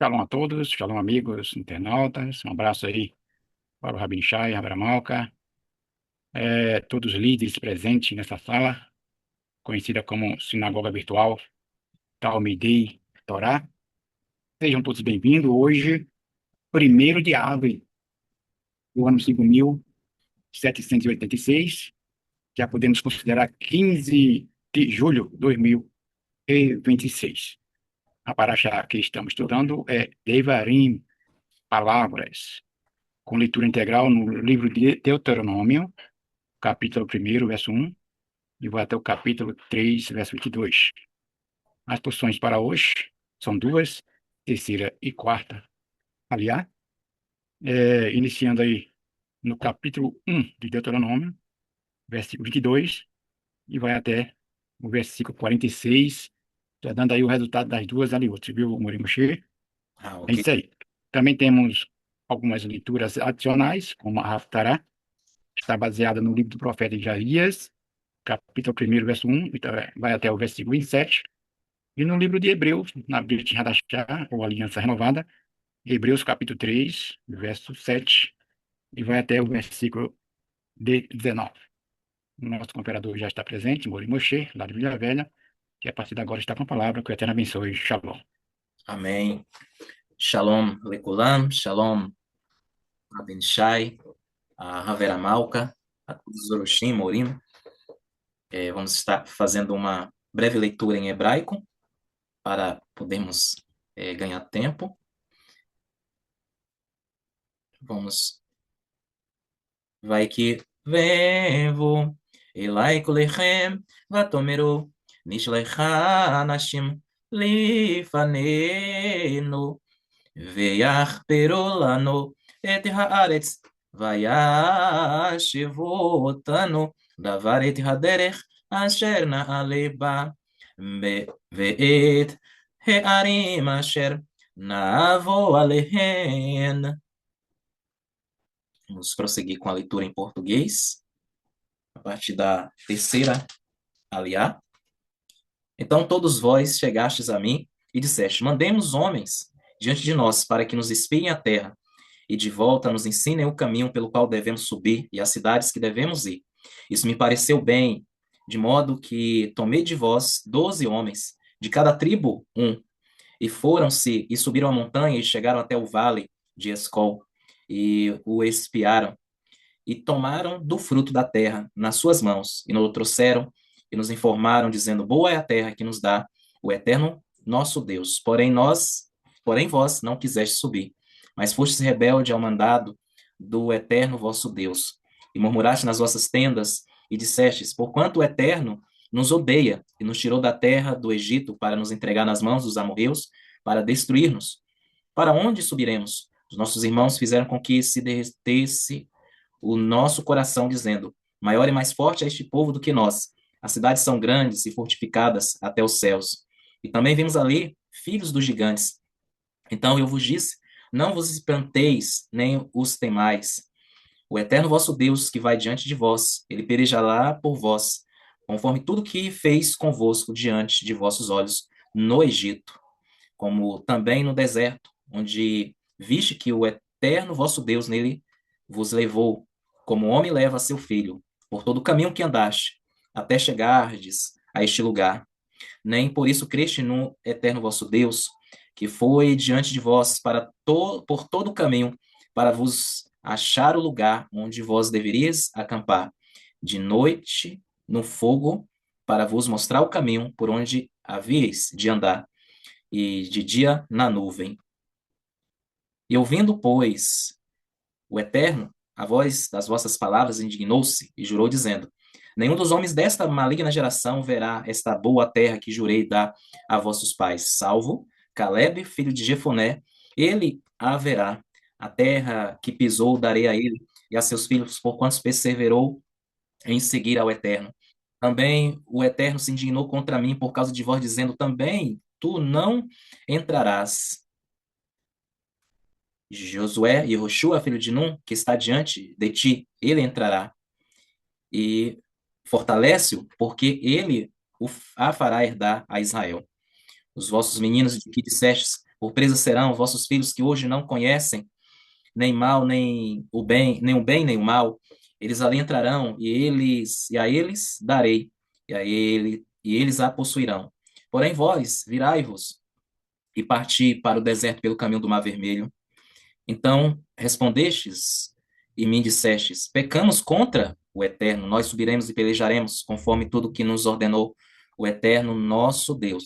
Shalom a todos, shalom amigos, internautas, um abraço aí para o Rabin Shai, Rabbi Malka, todos os líderes presentes nessa sala, conhecida como Sinagoga Virtual Talmidei Torá. Sejam todos bem-vindos. Hoje, 1º de Av, do ano 5.786, já podemos considerar 15 de julho de 2026. A paraxá que estamos estudando é Devarim, Palavras, com leitura integral no livro de Deuteronômio, capítulo 1, verso 1, e vou até o capítulo 3, verso 22. As posições para hoje são duas, terceira e quarta. Aliás, iniciando aí no capítulo 1 de Deuteronômio, versículo 22, e vai até o versículo 46, já dando aí o resultado das duas aliotas, viu, Murilo Moshe? É Ok. isso aí. Também temos algumas leituras adicionais, como a Haftarah, está baseada no livro do profeta Isaías, capítulo 1, verso 1, então, vai até o versículo 27, e no livro de Hebreus, na Brit Hadashah, ou Aliança Renovada, Hebreus capítulo 3, verso 7, e vai até o versículo 19. O nosso cooperador já está presente, Mori Moshe, lá de Vila Velha, que a partir de agora está com a palavra, que o Eterno abençoe. Shalom. Amém. Shalom Lekulam, Shalom Rabin Shai, a Havera Malka, a todos os Orochim, Morim. Vamos estar fazendo uma breve leitura em hebraico para podermos ganhar tempo. Vamos. Vai que vevo, Elai Kulechem, Vatomeru, Nishlecha Nashim, Lifanenu. ויחפרו לנו את הארץ, וישבו אותנו דבר את הדרך אשר נעלה בה, ואת הערים אשר נבוא עליהן. Vamos prosseguir com a leitura em português, a partir da terceira aliá. Então todos vós chegastes a mim e disseste: mandemos homens diante de nós para que nos espiem a terra e de volta nos ensinem o caminho pelo qual devemos subir e as cidades que devemos ir. Isso me pareceu bem, de modo que tomei de vós 12 homens, de cada tribo um, e foram-se e subiram a montanha e chegaram até o vale de Escol e o espiaram e tomaram do fruto da terra nas suas mãos e nos trouxeram e nos informaram dizendo: boa é a terra que nos dá o eterno nosso Deus. Porém vós não quisestes subir, mas fostes rebelde ao mandado do eterno vosso Deus e murmuraste nas vossas tendas e dissestes: porquanto o eterno nos odeia e nos tirou da terra do Egito para nos entregar nas mãos dos amorreus para destruir-nos. Para onde subiremos? Os nossos irmãos fizeram com que se derretesse o nosso coração, dizendo: maior e mais forte é este povo do que nós. As cidades são grandes e fortificadas até os céus. E também vimos ali filhos dos gigantes. Então eu vos disse: não vos espanteis, nem os temais. O eterno vosso Deus que vai diante de vós, ele perejará por vós, conforme tudo que fez convosco diante de vossos olhos no Egito, como também no deserto, onde viste que o eterno vosso Deus nele vos levou, como o homem leva seu filho, por todo o caminho que andaste, até chegardes a este lugar. Nem por isso creste no eterno vosso Deus, que foi diante de vós por todo o caminho, para vos achar o lugar onde vós deverias acampar, de noite no fogo, para vos mostrar o caminho por onde havíeis de andar, e de dia na nuvem. E ouvindo, pois, o Eterno, a voz das vossas palavras, indignou-se e jurou, dizendo: nenhum dos homens desta maligna geração verá esta boa terra que jurei dar a vossos pais, salvo Caleb, filho de Jefoné, ele a verá. A terra que pisou darei a ele e a seus filhos, porquanto perseverou em seguir ao Eterno. Também o Eterno se indignou contra mim por causa de vós, dizendo: também tu não entrarás. Josué e Joshua, filho de Num, que está diante de ti, ele entrará e fortalece-o, porque ele a fará herdar a Israel. Os vossos meninos de que dissestes: por presa serão vossos filhos que hoje não conhecem nem mal, nem o bem, nem o mal. Eles ali entrarão e a eles darei, e eles a possuirão. Porém vós, virai-vos e parti para o deserto pelo caminho do Mar Vermelho. Então respondestes e me dissestes: pecamos contra o Eterno, nós subiremos e pelejaremos, conforme tudo que nos ordenou o Eterno nosso Deus.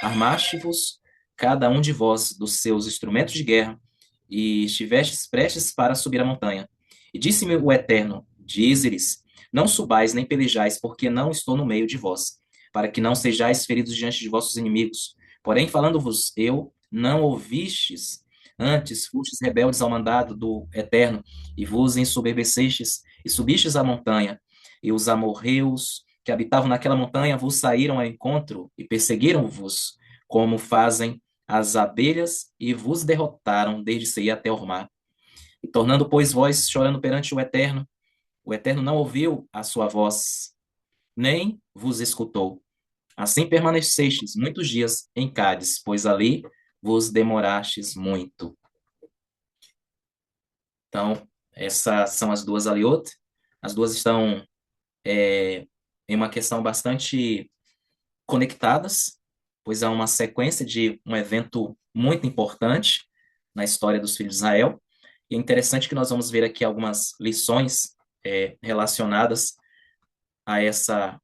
Armaste-vos cada um de vós dos seus instrumentos de guerra, e estivestes prestes para subir a montanha. E disse-me o Eterno: Dízeres, não subais nem pelejais, porque não estou no meio de vós, para que não sejais feridos diante de vossos inimigos. Porém, falando-vos eu, não ouvistes. Antes fostes rebeldes ao mandado do Eterno, e vos ensoberbecestes, e subistes a montanha, e os amorreus que habitavam naquela montanha vos saíram ao encontro e perseguiram-vos, como fazem as abelhas, e vos derrotaram desde Seir até Hormá. E tornando, pois, vós chorando perante o Eterno não ouviu a sua voz, nem vos escutou. Assim permanecestes muitos dias em Cádiz, pois ali vos demorastes muito. Então, essas são as duas aliot. As duas estão em uma questão bastante conectadas, pois é uma sequência de um evento muito importante na história dos filhos de Israel. E é interessante que nós vamos ver aqui algumas lições relacionadas a essas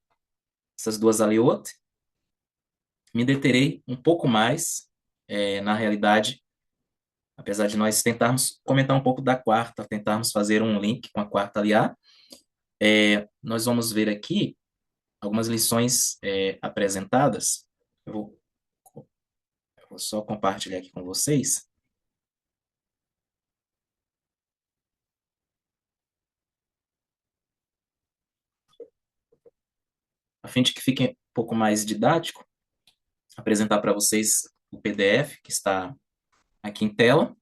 duas aliot. Me deterei um pouco mais na realidade, apesar de nós tentarmos comentar um pouco da quarta, tentarmos fazer um link com a quarta aliá. Nós vamos ver aqui algumas lições apresentadas. Eu vou só compartilhar aqui com vocês. A fim de que fique um pouco mais didático, apresentar para vocês o PDF que está aqui em tela.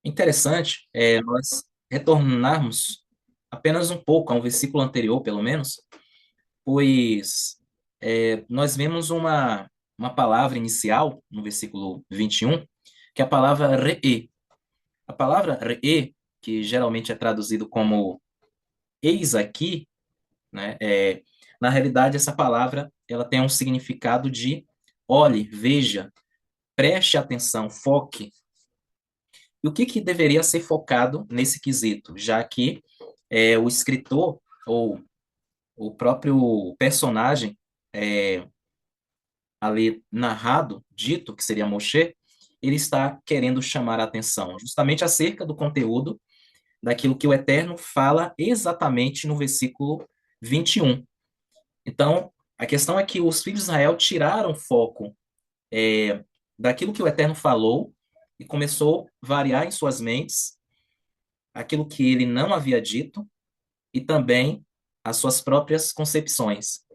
Interessante nós retornarmos apenas um pouco a um versículo anterior, pelo menos, pois nós vemos uma palavra inicial no versículo 21, que é a palavra re'e. A palavra re'e, que geralmente é traduzido como eis aqui, né? Na realidade, essa palavra ela tem um significado de olhe, veja, preste atenção, foque. E o que deveria ser focado nesse quesito, já que o escritor ou o próprio personagem ali narrado, dito, que seria Moshe, ele está querendo chamar a atenção justamente acerca do conteúdo daquilo que o Eterno fala exatamente no versículo 21. Então, a questão é que os filhos de Israel tiraram foco daquilo que o Eterno falou e começou a variar em suas mentes aquilo que ele não havia dito e também as suas próprias concepções.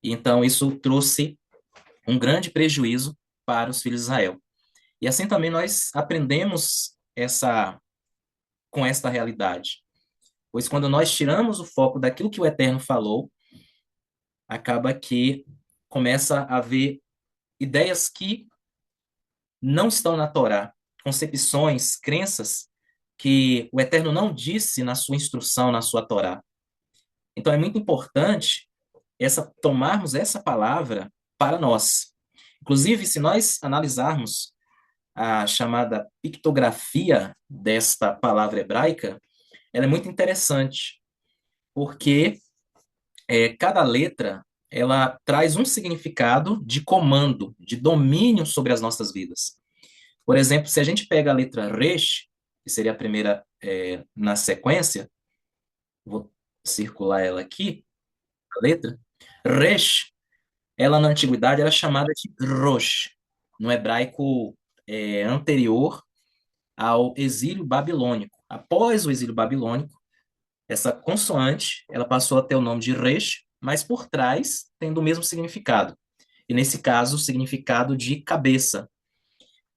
E então, isso trouxe um grande prejuízo para os filhos de Israel. E assim também nós aprendemos com esta realidade. Pois quando nós tiramos o foco daquilo que o Eterno falou, acaba que começa a haver ideias que não estão na Torá, concepções, crenças que o Eterno não disse na sua instrução, na sua Torá. Então é muito importante tomarmos essa palavra para nós. Inclusive, se nós analisarmos a chamada pictografia desta palavra hebraica, ela é muito interessante, porque cada letra ela traz um significado de comando, de domínio sobre as nossas vidas. Por exemplo, se a gente pega a letra Resh, que seria a primeira na sequência, vou circular ela aqui, a letra, Resh, ela na antiguidade era chamada de Rosh, no hebraico anterior ao exílio babilônico. Após o exílio babilônico, essa consoante, ela passou a ter o nome de Resh, mas por trás tendo o mesmo significado. E nesse caso, o significado de cabeça,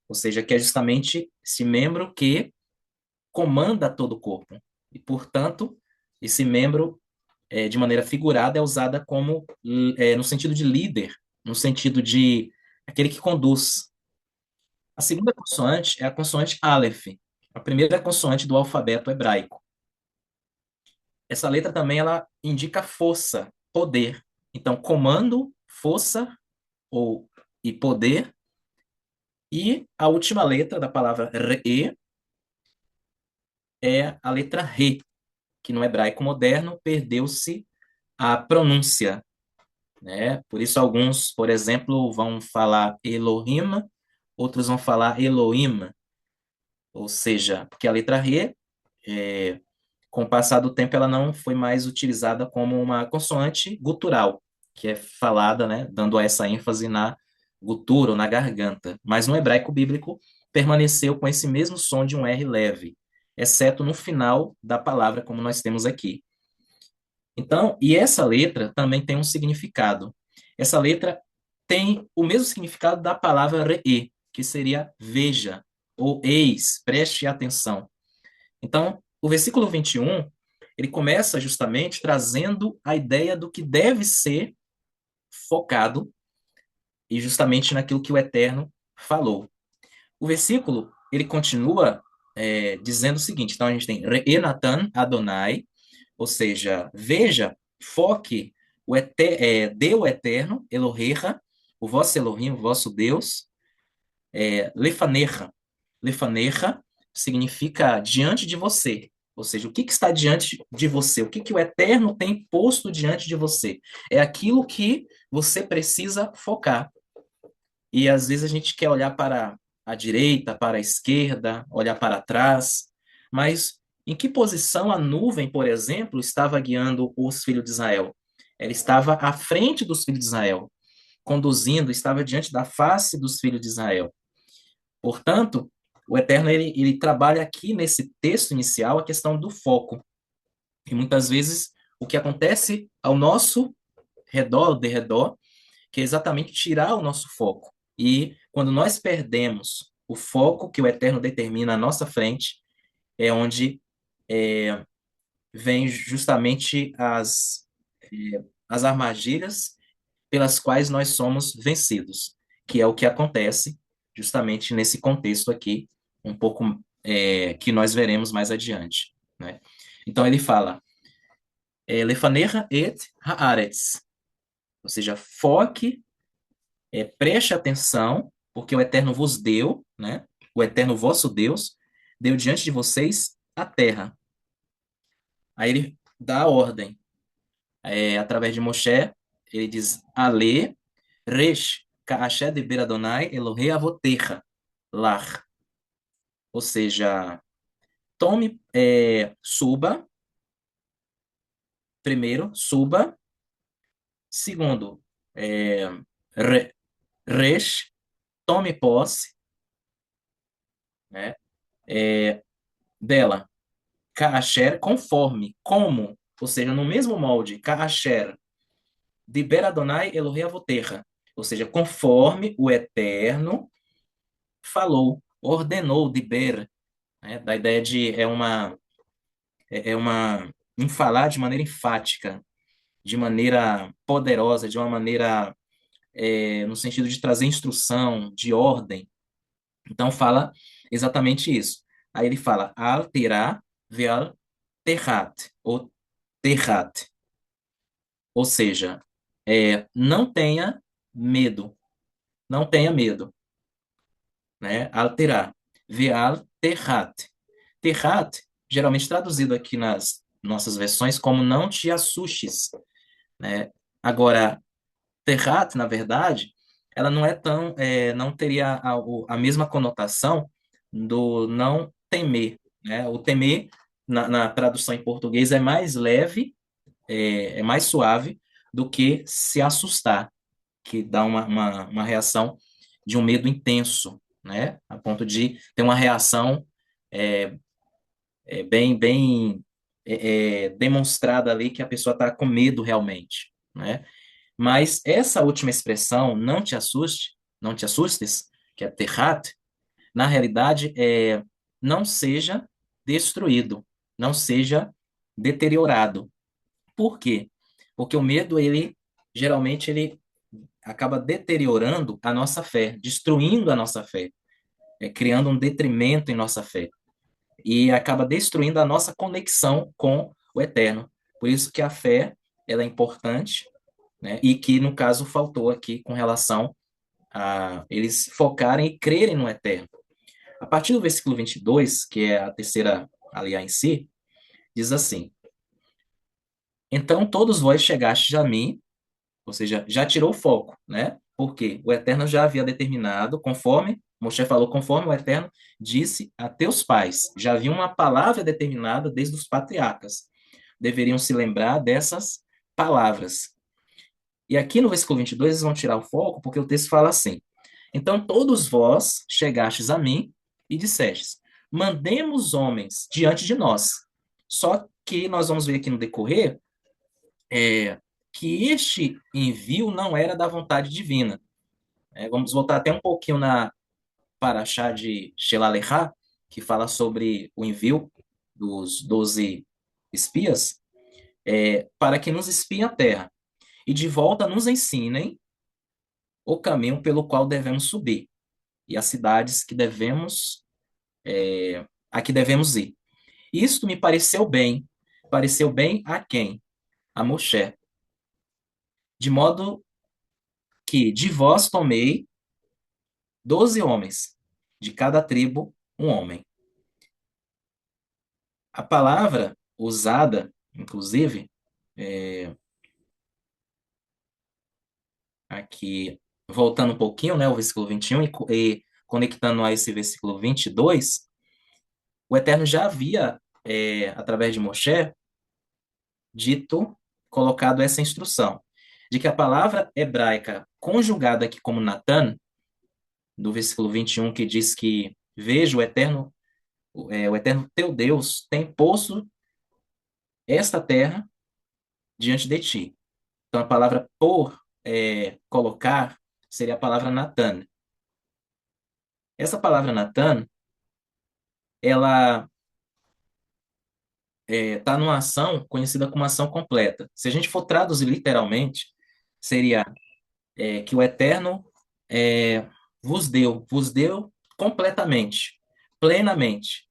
ou seja, que é justamente esse membro que comanda todo o corpo. E, portanto, esse membro, de maneira figurada, é usada como no sentido de líder, no sentido de aquele que conduz. A segunda consoante é a consoante Aleph, a primeira consoante do alfabeto hebraico. Essa letra também ela indica força, poder. Então, comando, força ou e poder. E a última letra da palavra re é a letra re, que no hebraico moderno perdeu-se a pronúncia, né? Por isso alguns, por exemplo, vão falar Elohim, outros vão falar Elohim, ou seja, porque a letra re, é, com o passar do tempo, ela não foi mais utilizada como uma consoante gutural, que é falada, né, dando essa ênfase na gutura ou na garganta. Mas no hebraico bíblico permaneceu com esse mesmo som de um R leve, exceto no final da palavra, como nós temos aqui. Então, e essa letra também tem um significado. Essa letra tem o mesmo significado da palavra re, que seria veja ou eis, preste atenção. Então, o versículo 21, ele começa justamente trazendo a ideia do que deve ser focado e justamente naquilo que o Eterno falou. O versículo, ele continua dizendo o seguinte, então a gente tem Re'enatan Adonai, ou seja, veja, foque, dê o Eterno, Elohecha, o vosso Elohim, o vosso Deus, Lefanecha. Lefanecha significa diante de você. Ou seja, o que, que está diante de você? O que, que o Eterno tem posto diante de você? É aquilo que você precisa focar. E às vezes a gente quer olhar para a direita, para a esquerda, olhar para trás, mas em que posição a nuvem, por exemplo, estava guiando os filhos de Israel? Ela estava à frente dos filhos de Israel, conduzindo, estava diante da face dos filhos de Israel. Portanto, o Eterno ele trabalha aqui nesse texto inicial a questão do foco. E muitas vezes o que acontece ao nosso redor, ao derredor, que é exatamente tirar o nosso foco. E quando nós perdemos o foco que o Eterno determina à nossa frente, é onde é, vem justamente as armadilhas pelas quais nós somos vencidos, que é o que acontece justamente nesse contexto aqui, um pouco que nós veremos mais adiante, né? Então ele fala, Lefanecha et haaretz, ou seja, foque, preste atenção, porque o Eterno vos deu, né? O Eterno vosso Deus deu diante de vocês a terra. Aí ele dá a ordem, através de Moshe, ele diz, Ale, Resh, Kaasher de Adonai, Elohei Avotecha, Lach. Ou seja, tome, suba, primeiro, suba, segundo, é, re, resh, tome posse, né, dela, Kaasher, conforme, como, ou seja, no mesmo molde, Kaasher, de Adonai, Elohei Avotecha, ou seja, conforme o Eterno falou, ordenou, de né, da ideia de, um falar de maneira enfática, de maneira poderosa, de uma maneira no sentido de trazer instrução, de ordem. Então fala exatamente isso. Aí ele fala alterar veal terrat, ou terrat. Ou seja, não tenha medo, não tenha medo, né? Alterar veal terrat. Terrat, geralmente traduzido aqui nas nossas versões como não te assustes, né? Agora, Terrat, na verdade, ela não é tão, não teria a mesma conotação do não temer, né? O temer, na tradução em português, é mais leve, é mais suave do que se assustar, que dá uma reação de um medo intenso, né? A ponto de ter uma reação é, bem demonstrada ali que a pessoa está com medo realmente, né? Mas essa última expressão, não te assuste, não te assustes, que é terrat, na realidade não seja destruído, não seja deteriorado. Por quê? Porque o medo, ele geralmente ele acaba deteriorando a nossa fé, destruindo a nossa fé, criando um detrimento em nossa fé e acaba destruindo a nossa conexão com o eterno. Por isso que a fé, ela é importante, né? E que no caso faltou aqui com relação a eles focarem e crerem no eterno. A partir do versículo 22, que é a terceira aliá em si, diz assim: Então todos vós chegastes a mim, ou seja, já tirou o foco, né? Porque o Eterno já havia determinado, conforme Moshe falou, conforme o Eterno disse a teus pais. Já havia uma palavra determinada desde os patriarcas. Deveriam se lembrar dessas palavras. E aqui no versículo 22 eles vão tirar o foco, porque o texto fala assim: Então todos vós chegastes a mim e dissestes: Mandemos homens diante de nós. Só que nós vamos ver aqui no decorrer é, que este envio não era da vontade divina. Vamos voltar até um pouquinho na Paraxá de Shelalechá, que fala sobre o envio dos 12 espias, para que nos espiem a terra e de volta nos ensinem o caminho pelo qual devemos subir e as cidades que devemos, a que devemos ir. Isto me pareceu bem a quem? A Moshe. De modo que de vós tomei 12 homens, de cada tribo um homem. A palavra usada, inclusive, é, aqui, voltando um pouquinho, né, o versículo 21, e conectando a esse versículo 22, o Eterno já havia, através de Moshe, dito, colocado essa instrução, de que a palavra hebraica conjugada aqui como Natan, do versículo 21, que diz que veja o Eterno teu Deus tem posto esta terra diante de ti. Então, a palavra por, colocar, seria a palavra Natan. Essa palavra Natan, ela está numa ação conhecida como ação completa. Se a gente for traduzir literalmente, seria que o Eterno é, vos deu completamente, plenamente,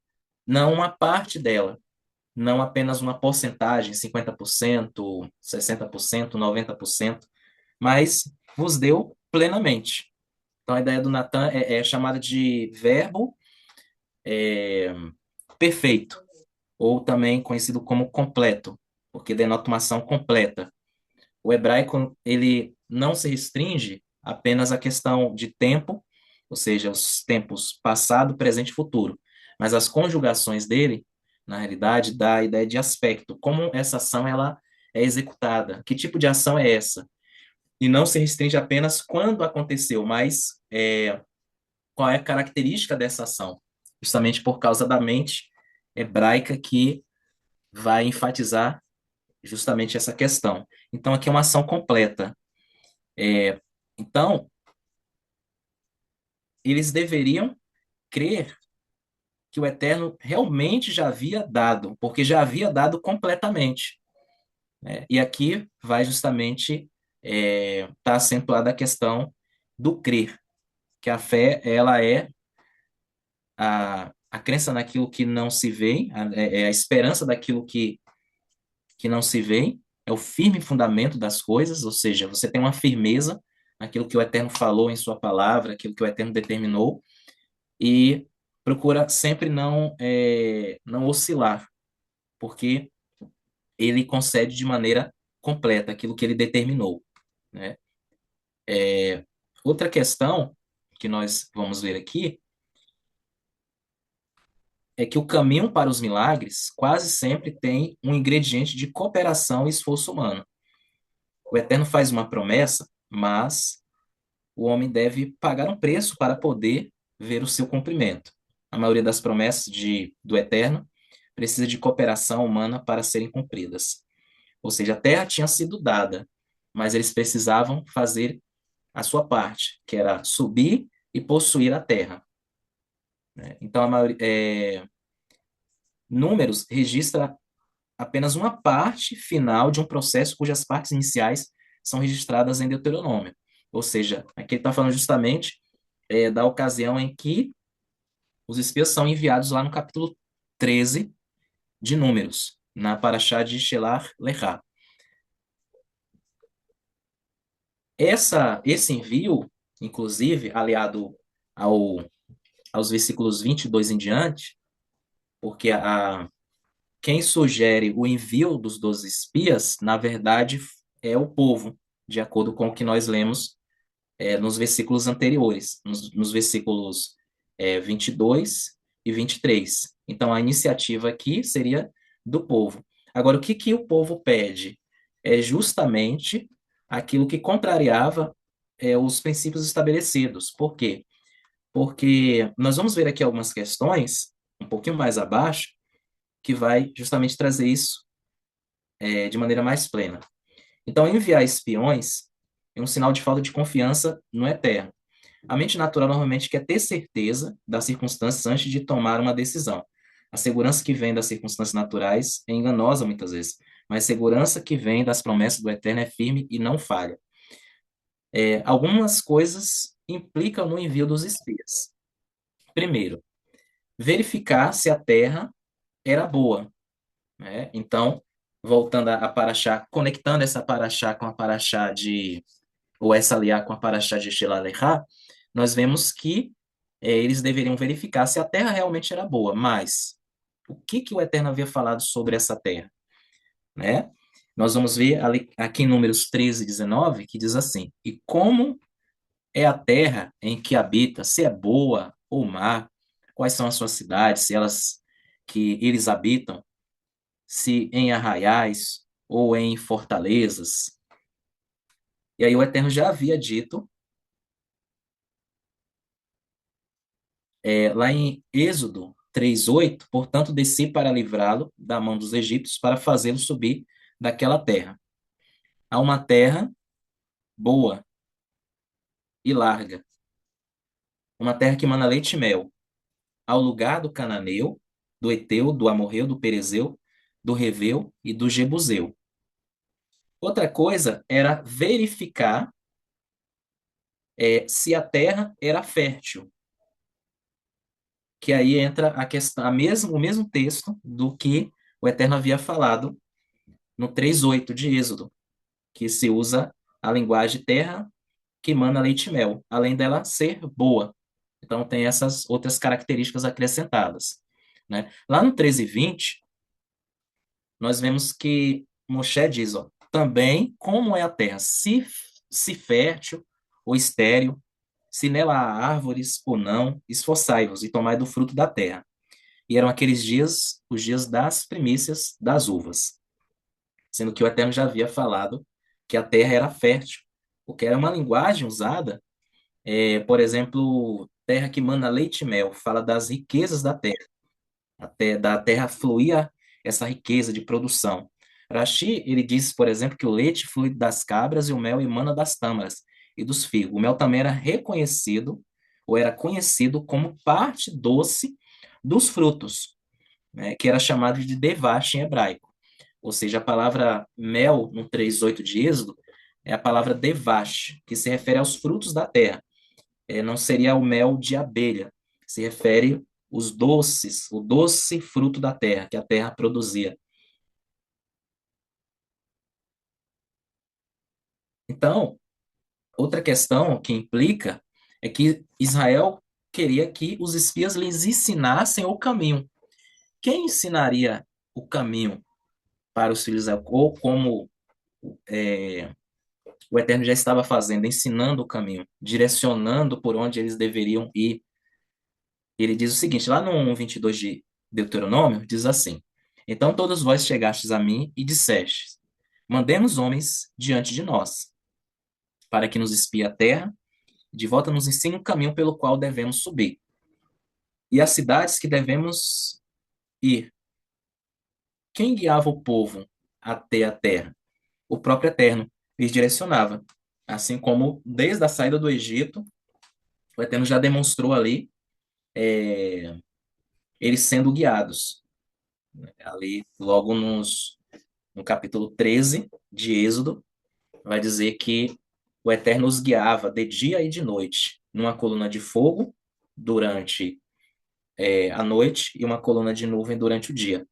não uma parte dela, não apenas uma porcentagem, 50%, 60%, 90%, mas vos deu plenamente. Então, a ideia do Natan é chamada de verbo perfeito, ou também conhecido como completo, porque denota uma ação completa. O hebraico, ele não se restringe apenas à questão de tempo, ou seja, os tempos passado, presente e futuro, mas as conjugações dele, na realidade, dá a ideia de aspecto, como essa ação ela é executada, que tipo de ação é essa? E não se restringe apenas quando aconteceu, mas qual é a característica dessa ação, justamente por causa da mente hebraica que vai enfatizar justamente essa questão. Então, aqui é uma ação completa. Então, eles deveriam crer que o Eterno realmente já havia dado, porque já havia dado completamente, né? E aqui vai justamente estar acentuada a questão do crer, que a fé ela é a crença naquilo que não se vê, é a esperança daquilo que não se vê, é o firme fundamento das coisas, ou seja, você tem uma firmeza naquilo que o Eterno falou em sua palavra, aquilo que o Eterno determinou, e procura sempre não oscilar, porque ele concede de maneira completa aquilo que ele determinou, né? Outra questão que nós vamos ver aqui é que o caminho para os milagres quase sempre tem um ingrediente de cooperação e esforço humano. O Eterno faz uma promessa, mas o homem deve pagar um preço para poder ver o seu cumprimento. A maioria das promessas do Eterno precisa de cooperação humana para serem cumpridas. Ou seja, a terra tinha sido dada, mas eles precisavam fazer a sua parte, que era subir e possuir a terra, né? Então, Números registra apenas uma parte final de um processo cujas partes iniciais são registradas em Deuteronômio. Ou seja, aqui ele está falando justamente da ocasião em que os espias são enviados lá no capítulo 13 de Números, na Parashá de Shelah Lechá. Esse envio, inclusive, aliado ao, aos versículos 22 em diante, porque quem sugere o envio dos 12 espias, na verdade, é o povo, de acordo com o que nós lemos nos versículos anteriores, nos versículos 22 e 23. Então, a iniciativa aqui seria do povo. Agora, o que que o povo pede? É justamente aquilo que contrariava os princípios estabelecidos. Por quê? Porque nós vamos ver aqui algumas questões, um pouquinho mais abaixo, que vai justamente trazer isso de maneira mais plena. Então, enviar espiões é um sinal de falta de confiança no eterno. A mente natural normalmente quer ter certeza das circunstâncias antes de tomar uma decisão. A segurança que vem das circunstâncias naturais é enganosa muitas vezes, mas a segurança que vem das promessas do eterno é firme e não falha. Algumas coisas implicam no envio dos espias. Primeiro, verificar se a terra era boa, né? Então, voltando a Paraxá, conectando essa Paraxá com a Paraxá de, ou essa aliá com a Paraxá de Shelalechá, nós vemos que eles deveriam verificar se a terra realmente era boa, mas o que que o Eterno havia falado sobre essa terra, né? Nós vamos ver ali, aqui em Números 13 e 19, que diz assim: E como é a terra em que habita, se é boa ou má, quais são as suas cidades, se elas que eles habitam, se em arraiais ou em fortalezas. E aí o Eterno já havia dito, lá em Êxodo 3:8, portanto, desci para livrá-lo da mão dos egípcios, para fazê-lo subir daquela terra. A uma terra boa e larga, uma terra que mana leite e mel, ao lugar do cananeu, do Eteu, do Amorreu, do Perezeu, do Reveu e do Jebuseu. Outra coisa era verificar se a terra era fértil, que aí entra a questão, o mesmo texto do que o Eterno havia falado no 3:8 de Êxodo, que se usa a linguagem terra que mana leite e mel, além dela ser boa. Então tem essas outras características acrescentadas, né? Lá no 13:20, nós vemos que Moshe diz, ó, também como é a terra, se fértil ou estéril, se nela há árvores ou não, esforçai-vos e tomai do fruto da terra. E eram aqueles dias, os dias das primícias das uvas, sendo que o Eterno já havia falado que a terra era fértil, porque era uma linguagem usada, por exemplo, terra que mana leite e mel, fala das riquezas da terra, até da terra fluía essa riqueza de produção. Rashi, ele diz, por exemplo, que o leite flui das cabras e o mel emana das tâmaras e dos figos. O mel também era reconhecido, ou era conhecido como parte doce dos frutos, né, que era chamado de devash em hebraico. Ou seja, a palavra mel, no 3:8 de Êxodo, é a palavra devash, que se refere aos frutos da terra. Não seria o mel de abelha, se refere os doces, o doce fruto da terra, que a terra produzia. Então, outra questão que implica é que Israel queria que os espias lhes ensinassem o caminho. Quem ensinaria o caminho para os filhos de Israel? Ou como é, o Eterno já estava fazendo, ensinando o caminho, direcionando por onde eles deveriam ir. Ele diz o seguinte, lá no 1:22 de Deuteronômio, diz assim: Então todos vós chegastes a mim e dissestes: Mandemos homens diante de nós, para que nos espie a terra, e de volta nos ensine o caminho pelo qual devemos subir, e as cidades que devemos ir. Quem guiava o povo até a terra? O próprio Eterno lhes direcionava. Assim como desde a saída do Egito, o Eterno já demonstrou ali eles sendo guiados. Ali, logo no capítulo 13 de Êxodo, vai dizer que o Eterno os guiava de dia e de noite, numa coluna de fogo durante a noite e uma coluna de nuvem durante o dia,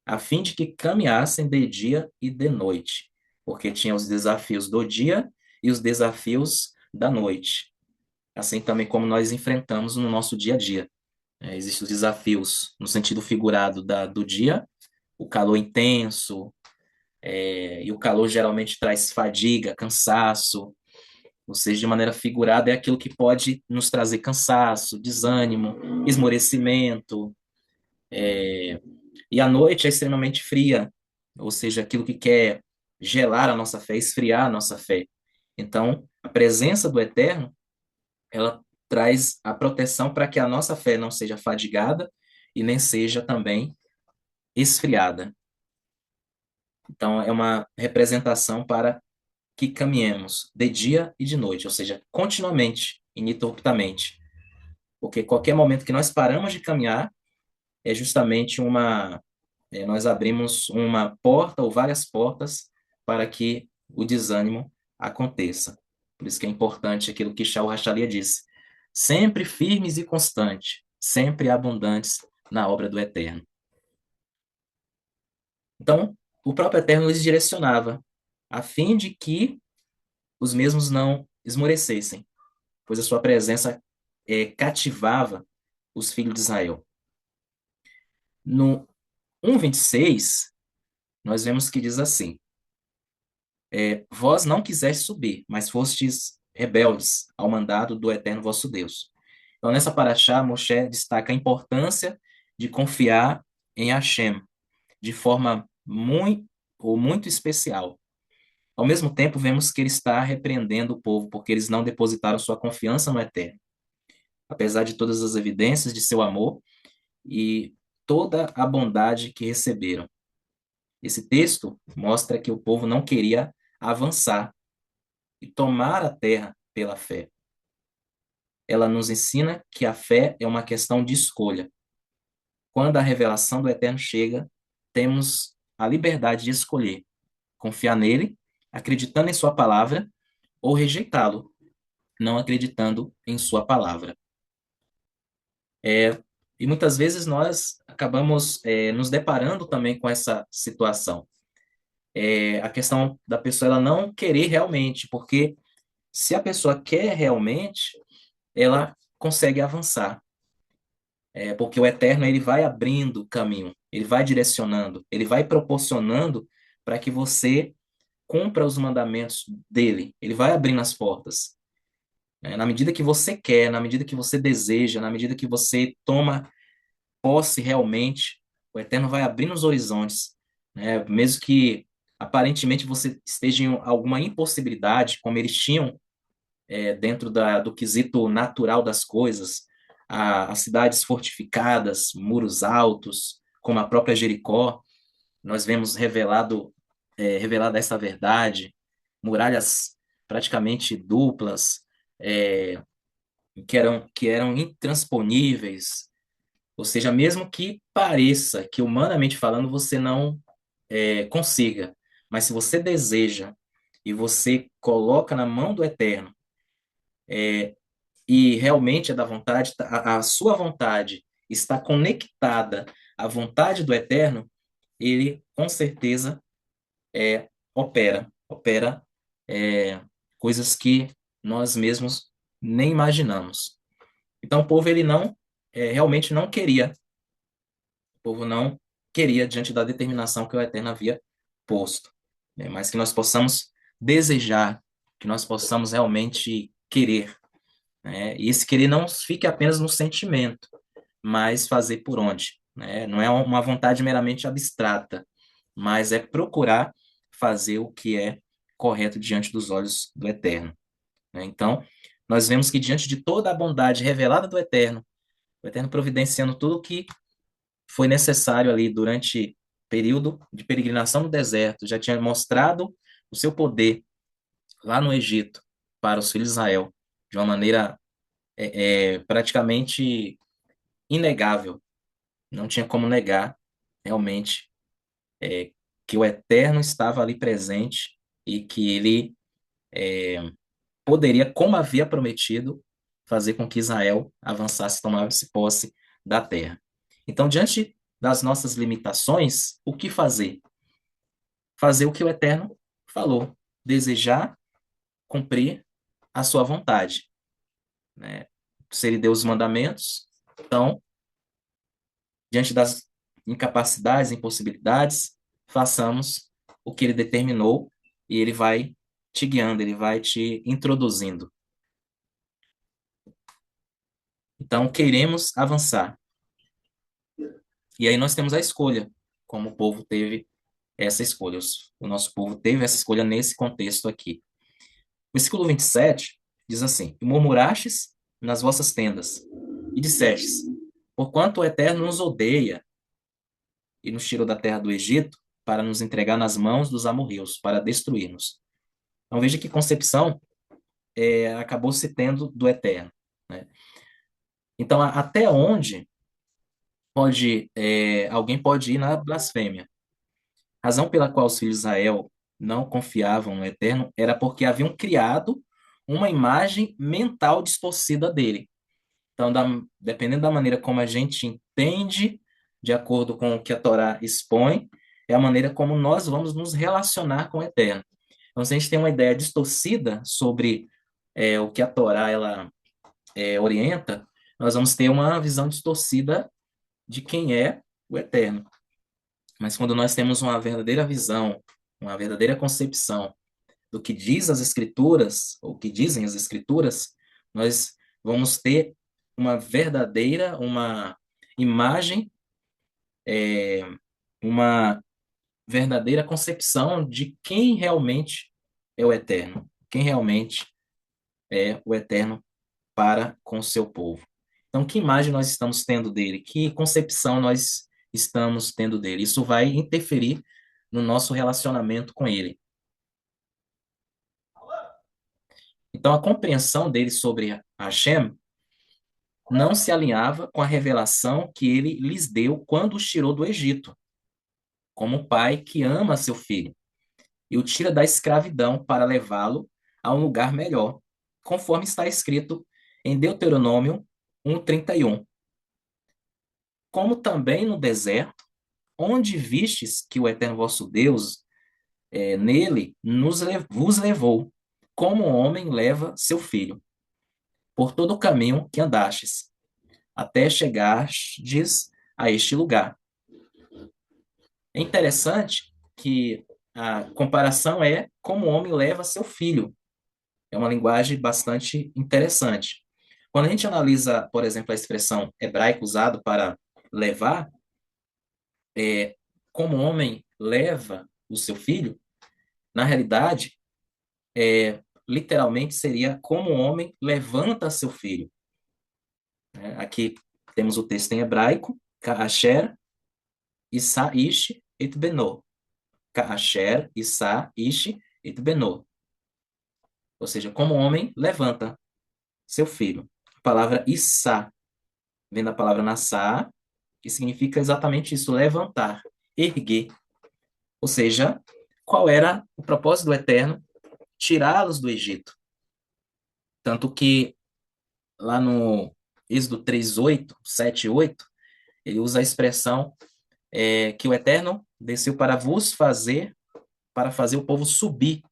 a fim de que caminhassem de dia e de noite, porque tinha os desafios do dia e os desafios da noite, assim também como nós enfrentamos no nosso dia a dia. Existem os desafios no sentido figurado do dia, o calor intenso, e o calor geralmente traz fadiga, cansaço, ou seja, de maneira figurada, é aquilo que pode nos trazer cansaço, desânimo, esmorecimento. E a noite é extremamente fria, ou seja, aquilo que quer gelar a nossa fé, esfriar a nossa fé. Então, a presença do Eterno, ela traz a proteção para que a nossa fé não seja fadigada e nem seja também esfriada. Então, é uma representação para que caminhemos de dia e de noite, ou seja, continuamente, ininterruptamente. Porque qualquer momento que nós paramos de caminhar, é justamente nós abrimos uma porta ou várias portas para que o desânimo aconteça. Por isso que é importante aquilo que Shaul Rachalia disse: sempre firmes e constantes, sempre abundantes na obra do Eterno. Então, o próprio Eterno lhes direcionava, a fim de que os mesmos não esmorecessem, pois a sua presença cativava os filhos de Israel. No 1:26, nós vemos que diz assim: vós não quisestes subir, mas fostes rebeldes ao mandado do Eterno vosso Deus. Então, nessa paraxá, Moshe destaca a importância de confiar em Hashem de forma muito especial. Ao mesmo tempo, vemos que ele está repreendendo o povo porque eles não depositaram sua confiança no Eterno. Apesar de todas as evidências de seu amor e toda a bondade que receberam. Esse texto mostra que o povo não queria avançar e tomar a terra pela fé. Ela nos ensina que a fé é uma questão de escolha. Quando a revelação do Eterno chega, temos a liberdade de escolher confiar nele, acreditando em sua palavra, ou rejeitá-lo, não acreditando em sua palavra. E muitas vezes nós acabamos nos deparando também com essa situação. A questão da pessoa ela não querer realmente, porque se a pessoa quer realmente, ela consegue avançar. Porque o Eterno ele vai abrindo o caminho, ele vai direcionando, ele vai proporcionando para que você cumpra os mandamentos dele. Ele vai abrindo as portas. Na medida que você quer, na medida que você deseja, na medida que você toma posse realmente, o Eterno vai abrindo os horizontes, né? Mesmo que aparentemente você esteja em alguma impossibilidade, como eles tinham dentro do quesito natural das coisas, as cidades fortificadas, muros altos, como a própria Jericó, nós vemos revelada essa verdade, muralhas praticamente duplas, é, que eram intransponíveis, ou seja, mesmo que pareça que humanamente falando você não consiga, mas se você deseja e você coloca na mão do Eterno e realmente é da vontade, a sua vontade está conectada à vontade do Eterno, ele com certeza opera coisas que nós mesmos nem imaginamos. Então o povo ele não realmente não queria, o povo não queria diante da determinação que o Eterno havia posto, né? Mas que nós possamos desejar, que nós possamos realmente querer, né? E esse querer não fique apenas no sentimento, mas fazer por onde, né? Não é uma vontade meramente abstrata, mas é procurar fazer o que é correto diante dos olhos do Eterno, né? Então, nós vemos que diante de toda a bondade revelada do Eterno, o Eterno providenciando tudo o que foi necessário ali durante o período de peregrinação no deserto, já tinha mostrado o seu poder lá no Egito para os filhos de Israel, de uma maneira praticamente inegável. Não tinha como negar realmente que o Eterno estava ali presente e que ele poderia, como havia prometido, fazer com que Israel avançasse e tomasse posse da terra. Então, diante das nossas limitações, o que fazer? Fazer o que o Eterno falou, desejar cumprir a sua vontade, né? Se ele deu os mandamentos, então, diante das incapacidades, impossibilidades, façamos o que ele determinou e ele vai te guiando, ele vai te introduzindo. Então, queremos avançar. E aí nós temos a escolha, como o povo teve essa escolha. O nosso povo teve essa escolha nesse contexto aqui. Versículo 27 diz assim: E murmurastes nas vossas tendas, e dissestes: Porquanto o Eterno nos odeia e nos tirou da terra do Egito para nos entregar nas mãos dos amorreus, para destruir-nos. Então veja que concepção acabou se tendo do Eterno, né? Então, até onde alguém pode ir na blasfêmia? A razão pela qual os filhos de Israel não confiavam no Eterno era porque haviam criado uma imagem mental distorcida dele. Então, dependendo da maneira como a gente entende, de acordo com o que a Torá expõe, é a maneira como nós vamos nos relacionar com o Eterno. Então, se a gente tem uma ideia distorcida sobre o que a Torá ela orienta, nós vamos ter uma visão distorcida de quem é o Eterno. Mas quando nós temos uma verdadeira visão, uma verdadeira concepção do que diz as Escrituras, ou que dizem as Escrituras, nós vamos ter uma imagem, uma verdadeira concepção de quem realmente é o Eterno, quem realmente é o Eterno para com o seu povo. Então, que imagem nós estamos tendo dele? Que concepção nós estamos tendo dele? Isso vai interferir no nosso relacionamento com ele. Então, a compreensão dele sobre Hashem não se alinhava com a revelação que ele lhes deu quando os tirou do Egito, como um pai que ama seu filho e o tira da escravidão para levá-lo a um lugar melhor, conforme está escrito em Deuteronômio 1:31. Como também no deserto, onde vistes que o Eterno vosso Deus nele vos levou, como um homem leva seu filho, por todo o caminho que andastes, até chegardes a este lugar. É interessante que a comparação é como o homem leva seu filho. É uma linguagem bastante interessante. Quando a gente analisa, por exemplo, a expressão hebraica usada para levar, como o homem leva o seu filho, na realidade, literalmente seria como o homem levanta seu filho. Aqui temos o texto em hebraico, Ka'asher, Issa, Ish, et Beno. Ka'asher, Issa, Ish, et Beno. Ou seja, como o homem levanta seu filho. A palavra Issa vem da palavra Nassá, que significa exatamente isso, levantar, erguer. Ou seja, qual era o propósito do Eterno? Tirá-los do Egito. Tanto que lá no Êxodo 3:8, 7:8, ele usa a expressão que o Eterno desceu para fazer o povo subir,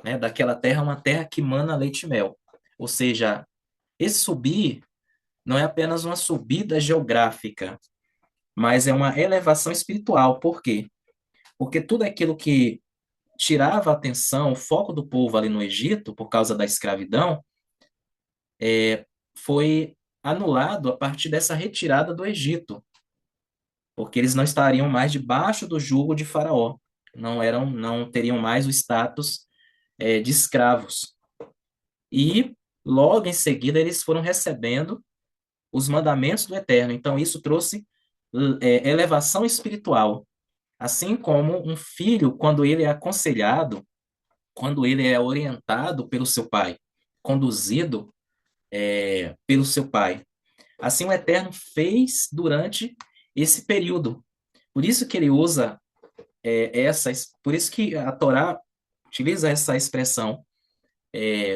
né, daquela terra, uma terra que mana leite e mel. Ou seja, esse subir não é apenas uma subida geográfica, mas é uma elevação espiritual. Por quê? Porque tudo aquilo que tirava a atenção, o foco do povo ali no Egito, por causa da escravidão, foi anulado a partir dessa retirada do Egito, porque eles não estariam mais debaixo do jugo de Faraó, não teriam mais o status de escravos. E logo em seguida eles foram recebendo os mandamentos do Eterno. Então isso trouxe elevação espiritual, assim como um filho, quando ele é aconselhado, quando ele é orientado pelo seu pai, conduzido pelo seu pai. Assim o Eterno fez durante esse período. Por isso que ele usa por isso que a Torá utiliza essa expressão,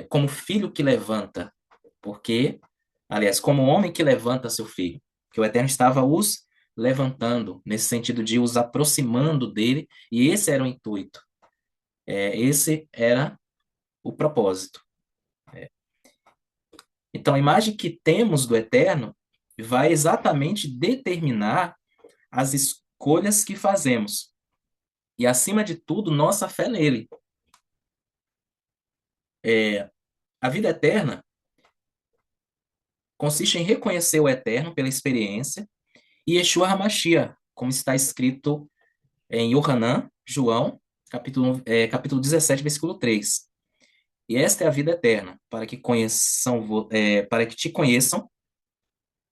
como filho que levanta, porque, aliás, como homem que levanta seu filho, que o Eterno estava os levantando, nesse sentido de os aproximando dele, e esse era o intuito, esse era o propósito. Então, a imagem que temos do Eterno vai exatamente determinar as escolhas que fazemos, e, acima de tudo, nossa fé nele. A vida eterna consiste em reconhecer o Eterno pela experiência e Yeshua HaMashiach, como está escrito em Yohanan, João, capítulo 17, versículo 3. E esta é a vida eterna, para que te conheçam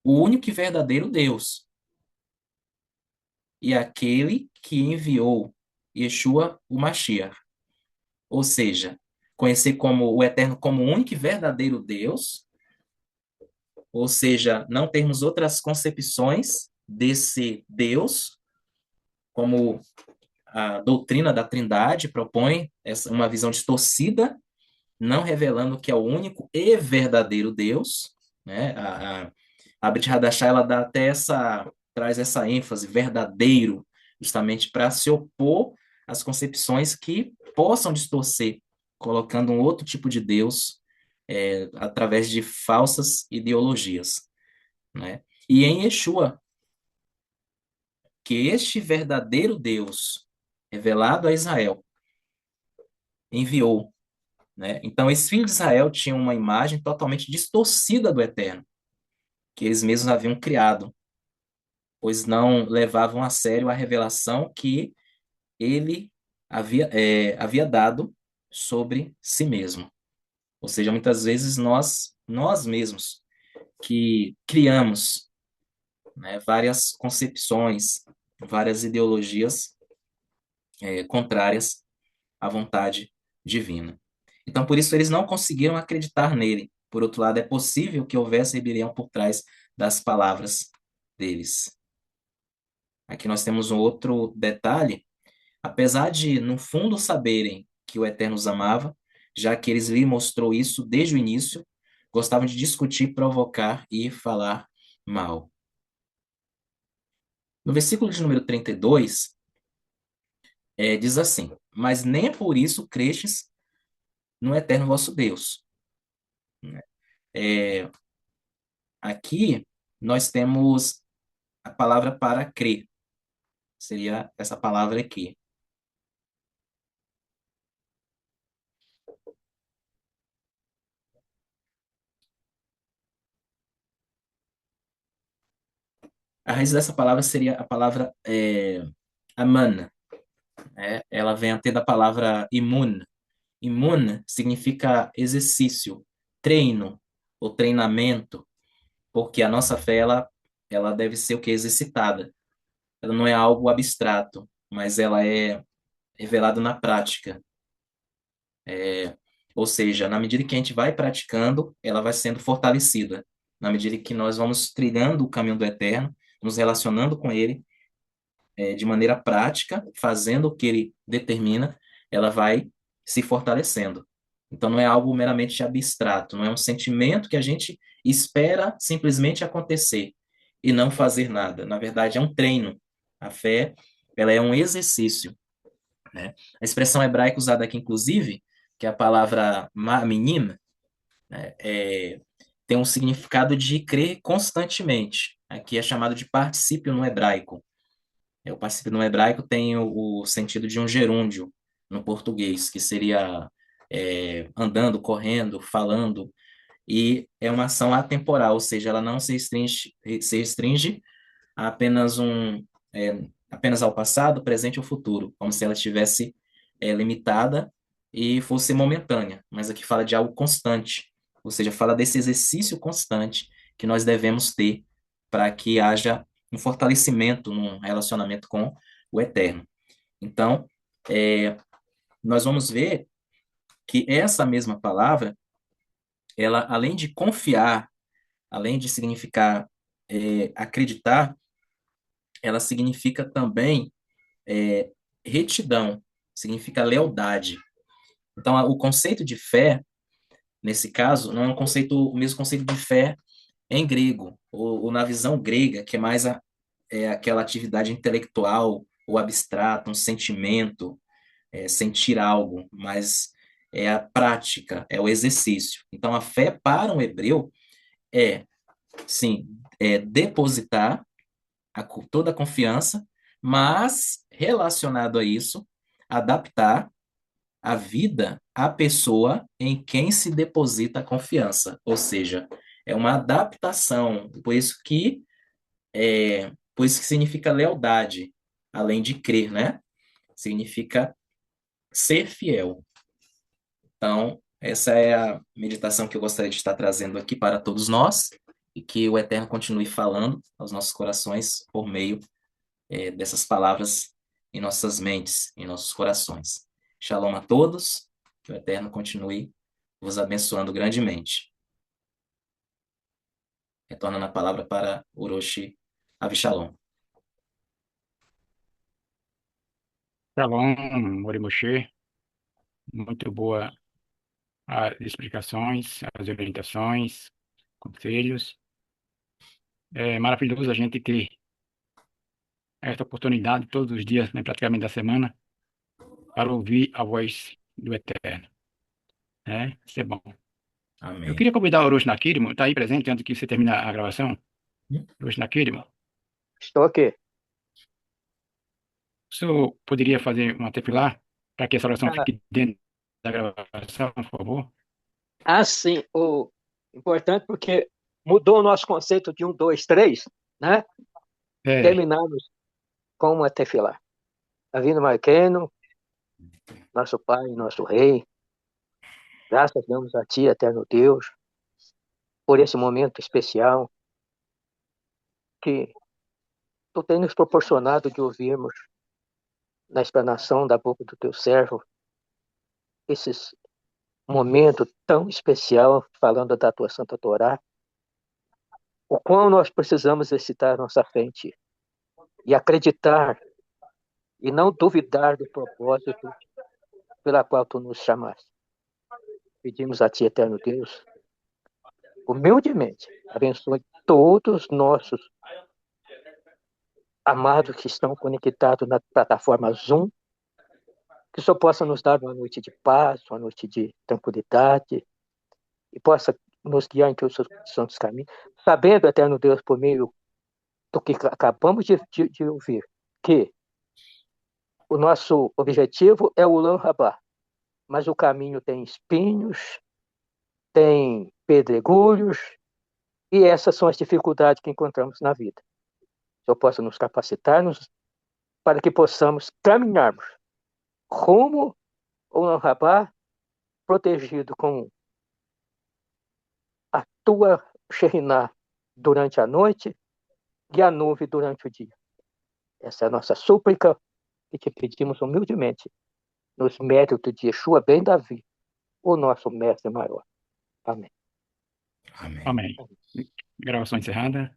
o único e verdadeiro Deus e aquele que enviou Yeshua, o Mashiach. Ou seja, conhecer como o Eterno como o único e verdadeiro Deus, ou seja, não termos outras concepções desse Deus, como a doutrina da Trindade propõe, uma visão distorcida, não revelando que é o único e verdadeiro Deus, né? A Brit Hadashah, ela dá até traz essa ênfase, verdadeiro, justamente para se opor às concepções que possam distorcer, colocando um outro tipo de Deus através de falsas ideologias, né? E em Yeshua, que este verdadeiro Deus, revelado a Israel, enviou, né? Então, esses filhos de Israel tinham uma imagem totalmente distorcida do Eterno, que eles mesmos haviam criado, pois não levavam a sério a revelação que ele havia dado sobre si mesmo. Ou seja, muitas vezes nós mesmos que criamos, né, várias concepções, várias ideologias contrárias à vontade divina. Então, por isso, eles não conseguiram acreditar nele. Por outro lado, é possível que houvesse rebelião por trás das palavras deles. Aqui nós temos um outro detalhe. Apesar de, no fundo, saberem que o Eterno os amava, já que eles lhe mostrou isso desde o início, gostavam de discutir, provocar e falar mal. No versículo de número 32, diz assim: Mas nem por isso crestes no Eterno vosso Deus. É, aqui nós temos a palavra para crer, seria essa palavra aqui. A raiz dessa palavra seria a palavra aman, né? Ela vem até da palavra imun. Imun significa exercício, treino ou treinamento, porque a nossa fé ela deve ser o que? Exercitada. Ela não é algo abstrato, mas ela é revelada na prática. Ou seja, na medida que a gente vai praticando, ela vai sendo fortalecida. Na medida que nós vamos trilhando o caminho do Eterno, nos relacionando com Ele, de maneira prática, fazendo o que Ele determina, ela vai se fortalecendo. Então, não é algo meramente abstrato, não é um sentimento que a gente espera simplesmente acontecer e não fazer nada. Na verdade, é um treino. A fé, ela é um exercício, né? A expressão hebraica usada aqui, inclusive, que é a palavra ma'aminim, né, tem um significado de crer constantemente. Aqui é chamado de particípio no hebraico. O particípio no hebraico tem o sentido de um gerúndio no português, que seria andando, correndo, falando, e é uma ação atemporal, ou seja, ela não se restringe a apenas ao passado, presente ou futuro, como se ela estivesse limitada e fosse momentânea, mas aqui fala de algo constante, ou seja, fala desse exercício constante que nós devemos ter para que haja um fortalecimento no relacionamento com o Eterno. Então, nós vamos ver que essa mesma palavra, ela, além de confiar, além de significar acreditar, ela significa também retidão, significa lealdade. Então, o conceito de fé nesse caso, não é um conceito, o mesmo conceito de fé em grego, ou na visão grega, que é mais aquela atividade intelectual ou abstrata, um sentimento, sentir algo, mas é a prática, é o exercício. Então, a fé para um hebreu é, sim, depositar toda a confiança, mas relacionado a isso, adaptar a vida à pessoa em quem se deposita a confiança. Ou seja, é uma adaptação. Por isso que significa lealdade, além de crer, né? Significa ser fiel. Então, essa é a meditação que eu gostaria de estar trazendo aqui para todos nós e que o Eterno continue falando aos nossos corações por meio dessas palavras em nossas mentes, em nossos corações. Shalom a todos, que o Eterno continue vos abençoando grandemente. Retornando a palavra para Orochi Avishalom. Shalom, Moshe. Muito boa as explicações, as orientações, conselhos. É maravilhoso a gente ter esta oportunidade todos os dias, né, praticamente da semana, para ouvir a voz do Eterno, né? Isso é bom. Eu Amém. queria convidar o Orochi Nakirimo, está aí presente antes que você termine a gravação. Orochi Nakirimo, Estou aqui. o senhor poderia fazer uma tefilá para que essa oração Ah, fique dentro da gravação, por favor? sim, o importante porque mudou o nosso conceito de um, dois, três, né? É, Terminamos com uma tefilá. Avino Marqueno, nosso Pai, nosso Rei, graças damos a Ti, eterno Deus, por esse momento especial que Tu tens nos proporcionado de ouvirmos na explanação da boca do Teu servo esses momento tão especial falando da Tua Santa Torá, o quão nós precisamos exercitar nossa fé em Ti e acreditar e não duvidar do propósito pela qual tu nos chamaste. Pedimos a ti, eterno Deus, humildemente, abençoe todos os nossos amados que estão conectados na plataforma Zoom, que só possa nos dar uma noite de paz, uma noite de tranquilidade, e possa nos guiar em todos os santos caminhos, sabendo, eterno Deus, por meio do que acabamos de ouvir, que o nosso objetivo é o Ulan Rabá, mas o caminho tem espinhos, tem pedregulhos, e essas são as dificuldades que encontramos na vida. Que o Senhor possa nos capacitar para que possamos caminharmos rumo ao Rabá, protegido com a tua Shekhinah durante a noite e a nuvem durante o dia. Essa é a nossa súplica e te pedimos humildemente, nos méritos de Yeshua ben Davi, o nosso mestre maior. Amém. Amém. amém. Gravação encerrada.